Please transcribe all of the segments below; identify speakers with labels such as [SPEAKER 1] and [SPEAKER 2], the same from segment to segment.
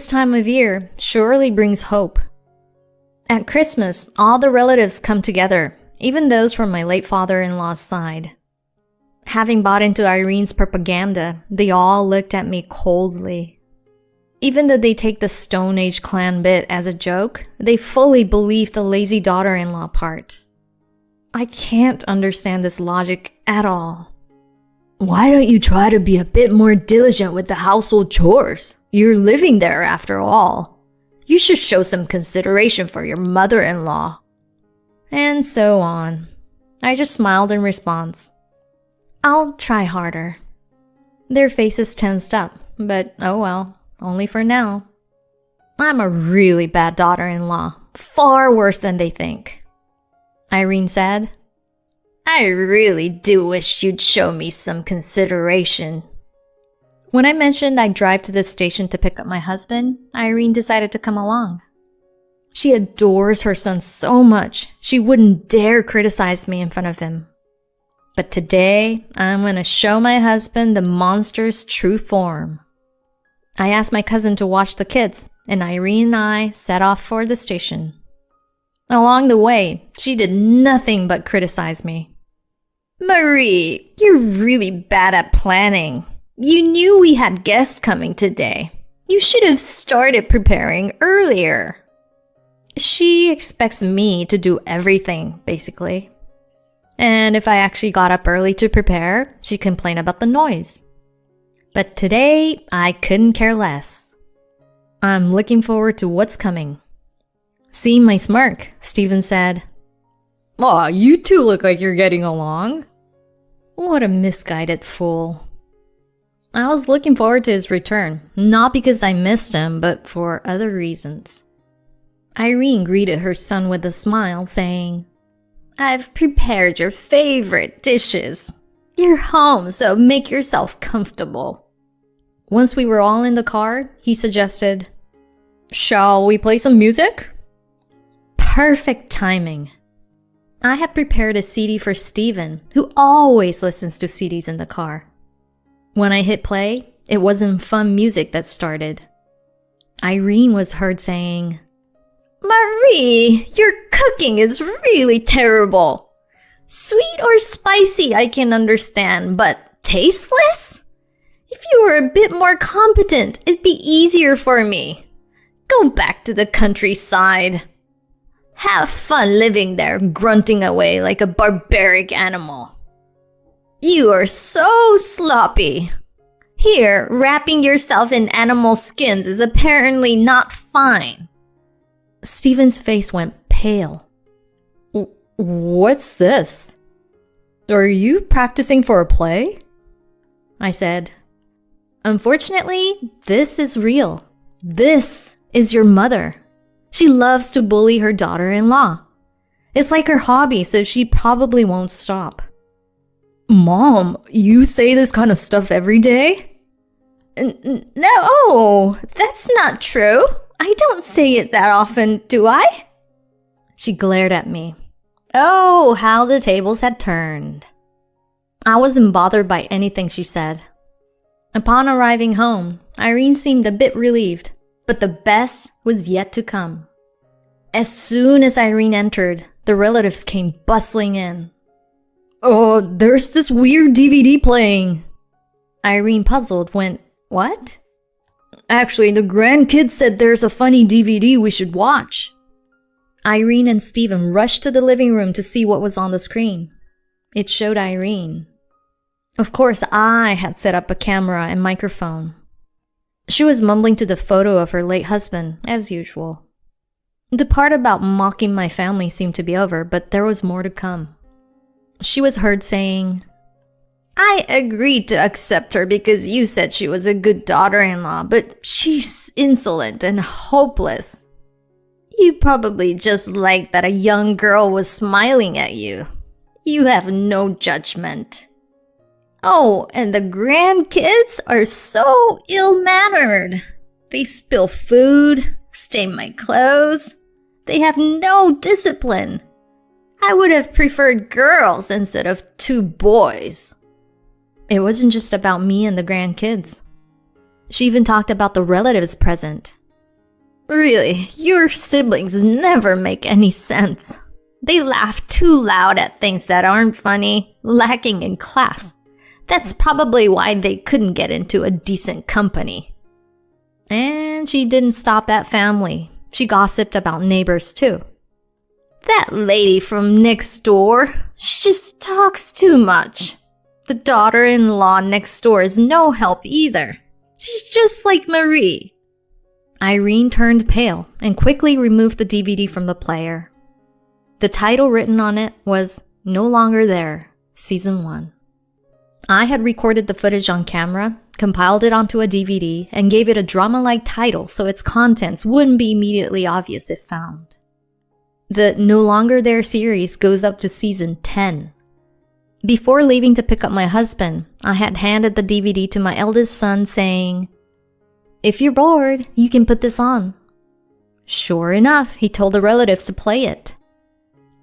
[SPEAKER 1] this time of year surely brings hope. At Christmas, all the relatives come together, even those from my late father-in-law's side. Having bought into Irene's propaganda, they all looked at me coldly. Even though they take the Stone Age clan bit as a joke, they fully believe the lazy daughter-in-law part. I can't understand this logic at all.
[SPEAKER 2] Why don't you try to be a bit more diligent with the household chores? You're living there after all. You should show some consideration for your mother-in-law.
[SPEAKER 1] And so on. I just smiled in response. I'll try harder. Their faces tensed up, but oh well, only for now. I'm a really bad daughter-in-law, far worse than they think. Irene said,
[SPEAKER 2] I really do wish you'd show me some consideration.
[SPEAKER 1] When I mentioned I'd drive to the station to pick up my husband, Irene decided to come along. She adores her son so much, she wouldn't dare criticize me in front of him. But today, I'm gonna show my husband the monster's true form. I asked my cousin to watch the kids, and Irene and I set off for the station. Along the way, she did nothing but criticize me.
[SPEAKER 2] Marie, you're really bad at planning. You knew we had guests coming today. You should have started preparing earlier.
[SPEAKER 1] She expects me to do everything, basically. And if I actually got up early to prepare, she'd complain about the noise. But today, I couldn't care less. I'm looking forward to what's coming. Seeing my smirk, Stephen said,
[SPEAKER 3] Aw, you two look like you're getting along.
[SPEAKER 1] What a misguided fool. I was looking forward to his return, not because I missed him, but for other reasons. Irene greeted her son with a smile, saying,
[SPEAKER 2] I've prepared your favorite dishes. You're home, so make yourself comfortable.
[SPEAKER 1] Once we were all in the car, he suggested, Shall we play some music? Perfect timing. I had prepared a CD for Steven, who always listens to CDs in the car. When I hit play, it wasn't fun music that started. Irene was heard saying,
[SPEAKER 2] Marie, your cooking is really terrible. Sweet or spicy I can understand, but tasteless? If you were a bit more competent, it'd be easier for me. Go back to the countryside. Have fun living there, grunting away like a barbaric animal. You are so sloppy. Here, wrapping yourself in animal skins is apparently not fine.
[SPEAKER 1] Stephen's face went pale.
[SPEAKER 3] What's this? Are you practicing for a play?
[SPEAKER 1] I said, Unfortunately, this is real. This is your mother. She loves to bully her daughter-in-law. It's like her hobby, so she probably won't stop.
[SPEAKER 3] Mom, you say this kind of stuff every day?
[SPEAKER 2] No, that's not true. I don't say it that often, do I?
[SPEAKER 1] She glared at me. Oh, how the tables had turned. I wasn't bothered by anything she said. Upon arriving home, Irene seemed a bit relieved, but the best was yet to come. As soon as Irene entered, the relatives came bustling in.
[SPEAKER 3] Oh, there's this weird DVD playing.
[SPEAKER 1] Irene, puzzled, went, What?
[SPEAKER 3] Actually, the grandkids said there's a funny DVD we should watch.
[SPEAKER 1] Irene and Stephen rushed to the living room to see what was on the screen. It showed Irene. Of course, I had set up a camera and microphone. She was mumbling to the photo of her late husband, as usual. The part about mocking my family seemed to be over, but there was more to come. She was heard saying,
[SPEAKER 2] I agreed to accept her because you said she was a good daughter-in-law, but she's insolent and hopeless. You probably just liked that a young girl was smiling at you. You have no judgment. Oh, and the grandkids are so ill-mannered. They spill food, stain my clothes. They have no discipline. I would have preferred girls instead of 2 boys.
[SPEAKER 1] It wasn't just about me and the grandkids. She even talked about the relatives present.
[SPEAKER 2] Really, your siblings never make any sense. They laugh too loud at things that aren't funny, lacking in class. That's probably why they couldn't get into a decent company.
[SPEAKER 1] And she didn't stop at family. She gossiped about neighbors too.
[SPEAKER 2] That lady from next door, she just talks too much. The daughter-in-law next door is no help either. She's just like Marie.
[SPEAKER 1] Irene turned pale and quickly removed the DVD from the player. The title written on it was No Longer There, Season 1. I had recorded the footage on camera, compiled it onto a DVD, and gave it a drama-like title so its contents wouldn't be immediately obvious if found. The No Longer There series goes up to Season 10. Before leaving to pick up my husband, I had handed the DVD to my eldest son saying, "If you're bored, you can put this on." Sure enough, he told the relatives to play it.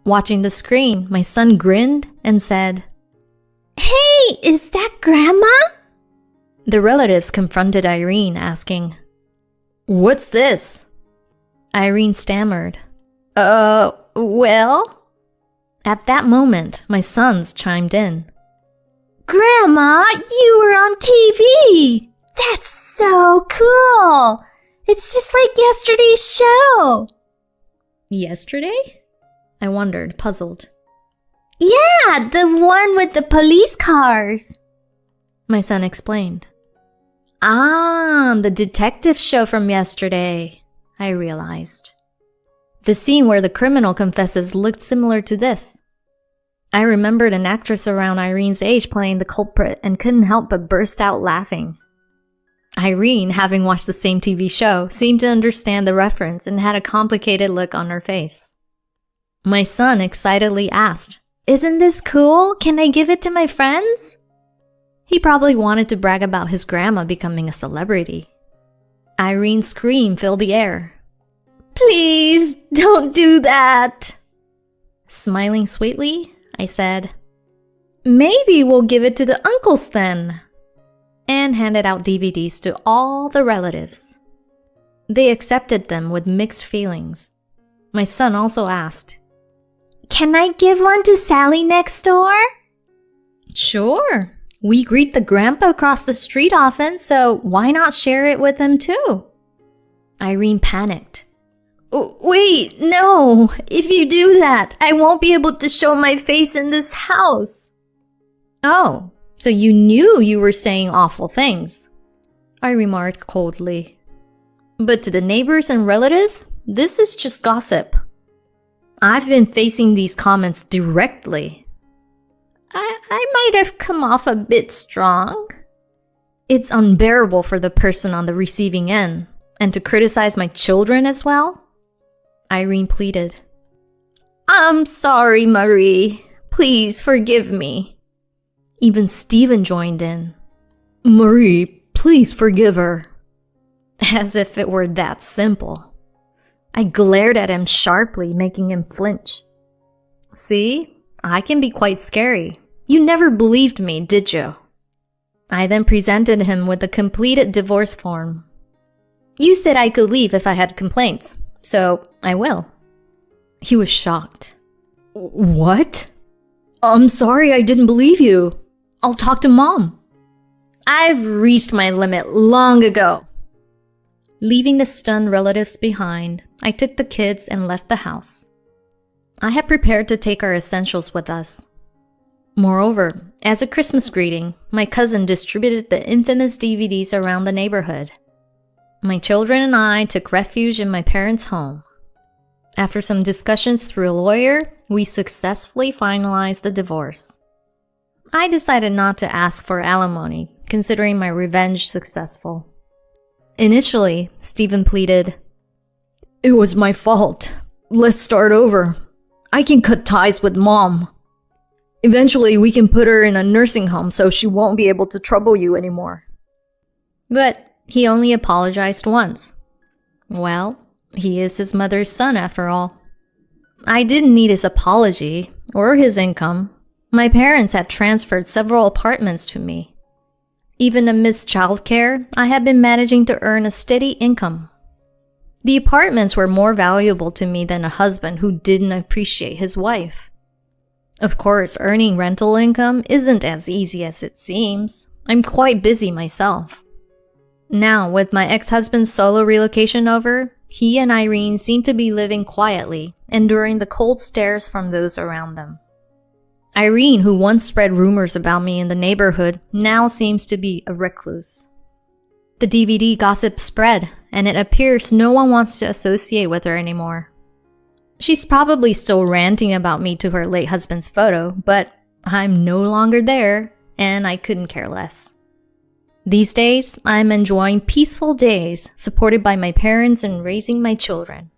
[SPEAKER 1] Watching the screen, my son grinned and said,
[SPEAKER 2] "Hey, is that Grandma?"
[SPEAKER 1] The relatives confronted Irene, asking, "What's this?" Irene stammered,
[SPEAKER 2] Well?"
[SPEAKER 1] At that moment, my sons chimed in.
[SPEAKER 2] "Grandma, you were on TV! That's so cool! It's just like yesterday's show!"
[SPEAKER 1] Yesterday? I wondered, puzzled.
[SPEAKER 2] "Yeah, the one with the police cars."
[SPEAKER 1] My son explained. Ah, the detective show from yesterday, I realized. The scene where the criminal confesses looked similar to this. I remembered an actress around Irene's age playing the culprit and couldn't help but burst out laughing. Irene, having watched the same TV show, seemed to understand the reference and had a complicated look on her face. My son excitedly asked,
[SPEAKER 2] "Isn't this cool? Can I give it to my friends?"
[SPEAKER 1] He probably wanted to brag about his grandma becoming a celebrity. Irene's scream filled the air.
[SPEAKER 2] "Please, don't do that."
[SPEAKER 1] Smiling sweetly, I said, "Maybe we'll give it to the uncles then," and handed out DVDs to all the relatives. They accepted them with mixed feelings. My son also asked,
[SPEAKER 2] "Can I give one to Sally next door?"
[SPEAKER 1] "Sure. We greet the grandpa across the street often, so why not share it with him too?" Irene panicked.
[SPEAKER 2] "Wait, no. If you do that, I won't be able to show my face in this house."
[SPEAKER 1] "Oh, so you knew you were saying awful things," I remarked coldly. "But to the neighbors and relatives, this is just gossip. I've been facing these comments directly."
[SPEAKER 2] I might have come off a bit strong.
[SPEAKER 1] "It's unbearable for the person on the receiving end, and to criticize my children as well?" Irene pleaded.
[SPEAKER 2] "I'm sorry, Marie. Please forgive me."
[SPEAKER 1] Even Stephen joined in.
[SPEAKER 3] Marie, please forgive her.
[SPEAKER 1] As if it were that simple. I glared at him sharply, making him flinch. "See, I can be quite scary. You never believed me, did you?" I then presented him with the completed divorce form. "You said I could leave if I had complaints, so I will." He was shocked.
[SPEAKER 3] What? I'm sorry, I didn't believe you. I'll talk to Mom.
[SPEAKER 1] I've reached my limit long ago. Leaving the stunned relatives behind, I took the kids and left the house. I had prepared to take our essentials with us. Moreover, as a Christmas greeting, my cousin distributed the infamous DVDs around the neighborhood. My children and I took refuge in my parents' home. After some discussions through a lawyer, we successfully finalized the divorce. I decided not to ask for alimony, considering my revenge successful. Initially, Stephen pleaded,
[SPEAKER 3] It was my fault. Let's start over. I can cut ties with Mom. Eventually, we can put her in a nursing home so she won't be able to trouble you anymore.
[SPEAKER 1] But he only apologized once. Well, he is his mother's son after all. I didn't need his apology or his income. My parents had transferred several apartments to me. Even amidst childcare, I had been managing to earn a steady income. The apartments were more valuable to me than a husband who didn't appreciate his wife. Of course, earning rental income isn't as easy as it seems. I'm quite busy myself. Now, with my ex-husband's solo relocation over, he and Irene seem to be living quietly, enduring the cold stares from those around them. Irene, who once spread rumors about me in the neighborhood, now seems to be a recluse. The DVD gossip spread, and it appears no one wants to associate with her anymore. She's probably still ranting about me to her late husband's photo, but I'm no longer there, and I couldn't care less. These days, I'm enjoying peaceful days, supported by my parents and raising my children.